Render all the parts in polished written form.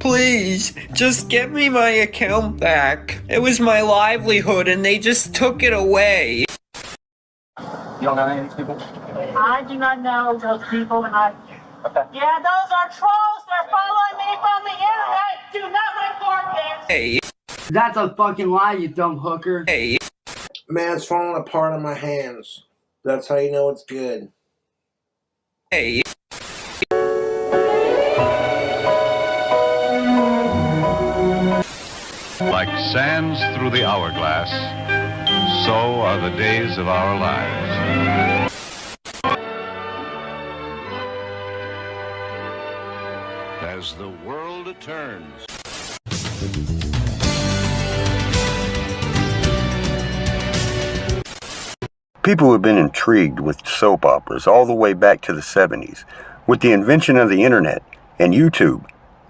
Please, just get me my account back. It was my livelihood and they just took it away. You don't know any of these people? I do not know those people, and Okay. Yeah, those are trolls. They're following me from the internet. Do not report this. Hey. That's a fucking lie, you dumb hooker. Hey. Man, it's falling apart in my hands. That's how you know it's good. Hey. Like sands through the hourglass, so are the days of our lives. As the world turns. People have been intrigued with soap operas all the way back to the 70s. With the invention of the internet and YouTube,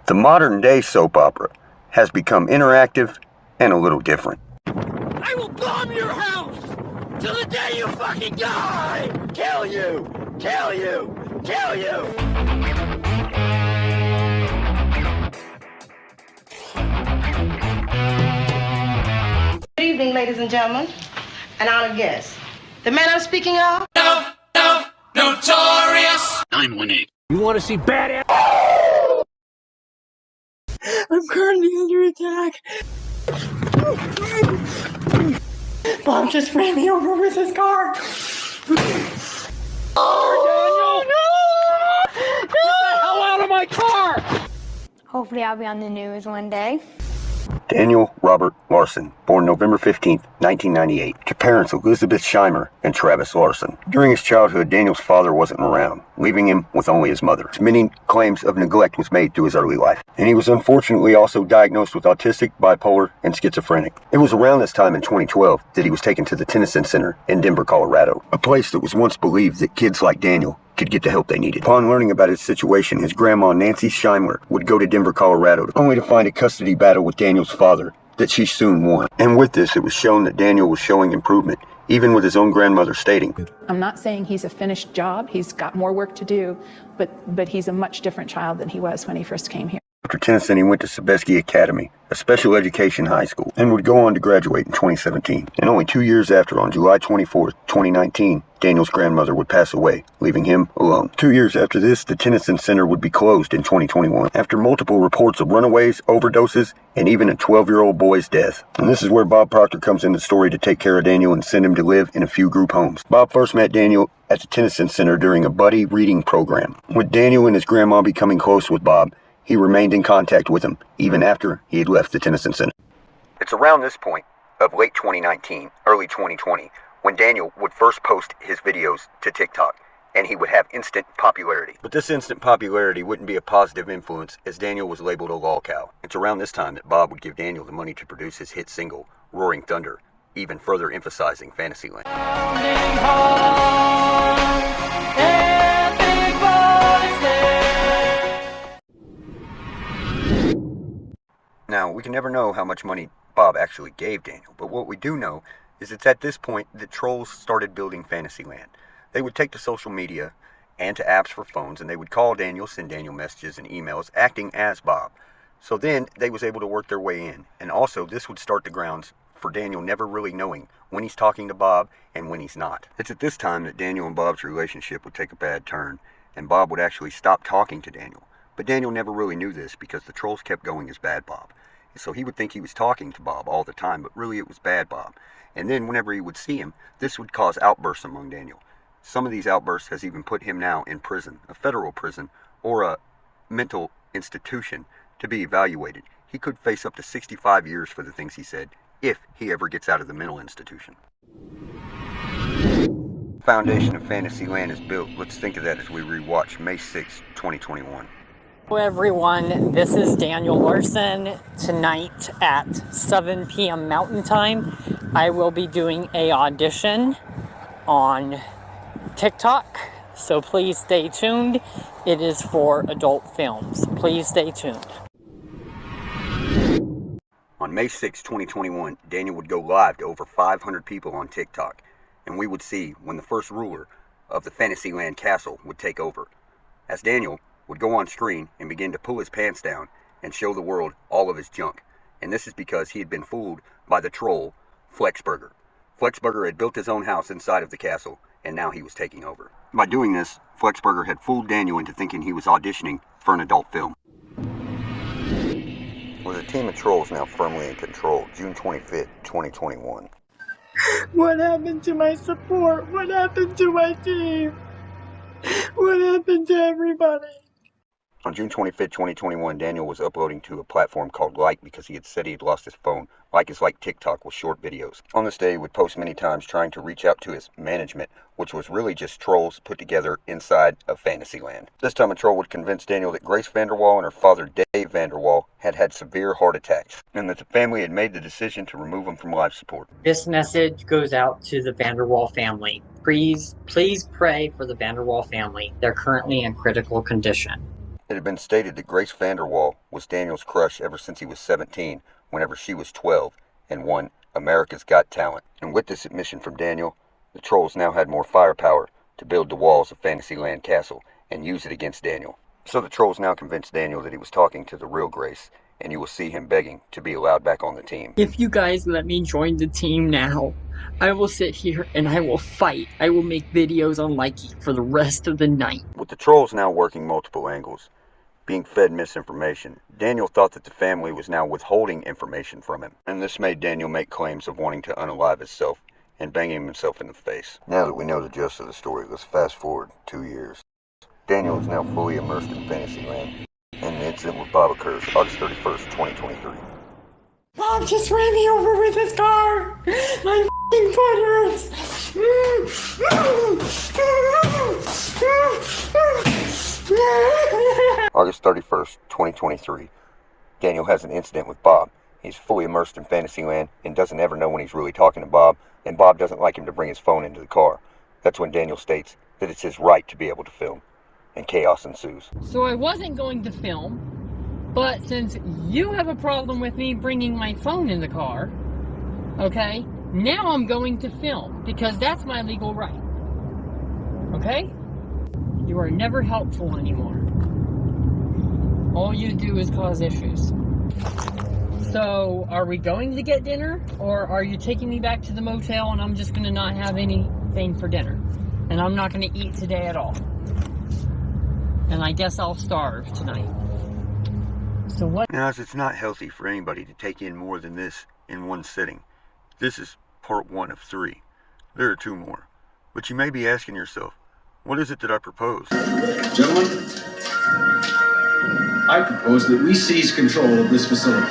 the modern-day soap opera has become interactive and a little different. I will bomb your house till the day you fucking die! Kill you! Kill you! Kill you! Good evening, ladies and gentlemen, and honored guests. The man I'm speaking of? Notorious! 918. You want to see badass? I'm currently under attack. Bob just ran me over with his car. Oh, Daniel! No! Get the hell out of my car! Hopefully I'll be on the news one day. Daniel Robert Larson, born November 15, 1998, to parents Elizabeth Scheimer and Travis Larson. During his childhood, Daniel's father wasn't around, leaving him with only his mother. Many claims of neglect was made through his early life, and he was unfortunately also diagnosed with autistic, bipolar, and schizophrenic. It was around this time in 2012 that he was taken to the Tennyson Center in Denver, Colorado, a place that was once believed that kids like Daniel could get the help they needed. Upon learning about his situation, his grandma, Nancy Scheimer, would go to Denver, Colorado, only to find a custody battle with Daniel's father that she soon won. And with this, it was shown that Daniel was showing improvement, even with his own grandmother stating, I'm not saying he's a finished job. He's got more work to do, but he's a much different child than he was when he first came here. After Tennyson, he went to Sobieski Academy, a special education high school, and would go on to graduate in 2017. And only 2 years after, on July 24, 2019, Daniel's grandmother would pass away, leaving him alone. 2 years after this, the Tennyson Center would be closed in 2021, after multiple reports of runaways, overdoses, and even a 12-year-old boy's death. And this is where Bob Proctor comes into the story to take care of Daniel and send him to live in a few group homes. Bob first met Daniel at the Tennyson Center during a buddy reading program. With Daniel and his grandma becoming close with Bob, he remained in contact with him, even after he had left the Tennyson Center. It's around this point of late 2019, early 2020, when Daniel would first post his videos to TikTok, and he would have instant popularity. But this instant popularity wouldn't be a positive influence, as Daniel was labeled a lolcow. It's around this time that Bob would give Daniel the money to produce his hit single, Roaring Thunder, even further emphasizing Fantasyland. Now, we can never know how much money Bob actually gave Daniel, but what we do know is it's at this point that trolls started building Fantasyland. They would take to social media and to apps for phones, and they would call Daniel, send Daniel messages and emails, acting as Bob. So then they was able to work their way in, and also this would start the grounds for Daniel never really knowing when he's talking to Bob and when he's not. It's at this time that Daniel and Bob's relationship would take a bad turn, and Bob would actually stop talking to Daniel. But Daniel never really knew this because the trolls kept going as Bad Bob. So he would think he was talking to Bob all the time, but really it was Bad Bob. And then whenever he would see him, this would cause outbursts among Daniel. Some of these outbursts has even put him now in prison, a federal prison, or a mental institution to be evaluated. He could face up to 65 years for the things he said, if he ever gets out of the mental institution. The foundation of Fantasyland is built. Let's think of that as we rewatch May 6, 2021. Hello everyone, this is Daniel Larson. Tonight at 7 p.m. Mountain Time, I will be doing a audition on TikTok, so please stay tuned. It is for adult films. Please stay tuned. On May 6, 2021, Daniel would go live to over 500 people on TikTok, and we would see when the first ruler of the Fantasyland castle would take over. As Daniel would go on screen and begin to pull his pants down and show the world all of his junk. And this is because he had been fooled by the troll, Flexburger. Flexburger had built his own house inside of the castle, and now he was taking over. By doing this, Flexburger had fooled Daniel into thinking he was auditioning for an adult film. With a team of trolls now firmly in control, June 25th, 2021. What happened to my support? What happened to my team? What happened to everybody? On June 25th, 2021, Daniel was uploading to a platform called Like because he had said he had lost his phone. Like is like TikTok with short videos. On this day, he would post many times trying to reach out to his management, which was really just trolls put together inside of Fantasyland. This time a troll would convince Daniel that Grace Vanderwall and her father Dave Vanderwall had had severe heart attacks, and that the family had made the decision to remove them from life support. This message goes out to the Vanderwall family. Please pray for the Vanderwall family. They're currently in critical condition. It had been stated that Grace Vanderwall was Daniel's crush ever since he was 17, whenever she was 12, and won America's Got Talent. And with this admission from Daniel, the trolls now had more firepower to build the walls of Fantasyland Castle and use it against Daniel. So the trolls now convinced Daniel that he was talking to the real Grace, and you will see him begging to be allowed back on the team. If you guys let me join the team now, I will sit here and I will fight. I will make videos on Likey for the rest of the night. With the trolls now working multiple angles, being fed misinformation, Daniel thought that the family was now withholding information from him, and this made Daniel make claims of wanting to unalive himself and banging himself in the face. Now that we know the gist of the story, let's fast forward 2 years. Daniel is now fully immersed in Fantasyland, and the incident with Bob occurs August 31st, 2023. Bob just ran me over with his car. My f***ing foot hurts. August 31st, 2023. Daniel has an incident with Bob. He's fully immersed in Fantasyland and doesn't ever know when he's really talking to Bob, and Bob doesn't like him to bring his phone into the car. That's when Daniel states that it's his right to be able to film, and chaos ensues. So I wasn't going to film, but since you have a problem with me bringing my phone in the car, okay, now I'm going to film, because that's my legal right. Okay? You are never helpful anymore. All you do is cause issues. So, are we going to get dinner, or are you taking me back to the motel and I'm just going to not have anything for dinner? And I'm not going to eat today at all. And I guess I'll starve tonight. So what? Now, as it's not healthy for anybody to take in more than this in one sitting, this is part 1 of 3. There are 2 more. But you may be asking yourself, what is it that I propose? Gentlemen, I propose that we seize control of this facility.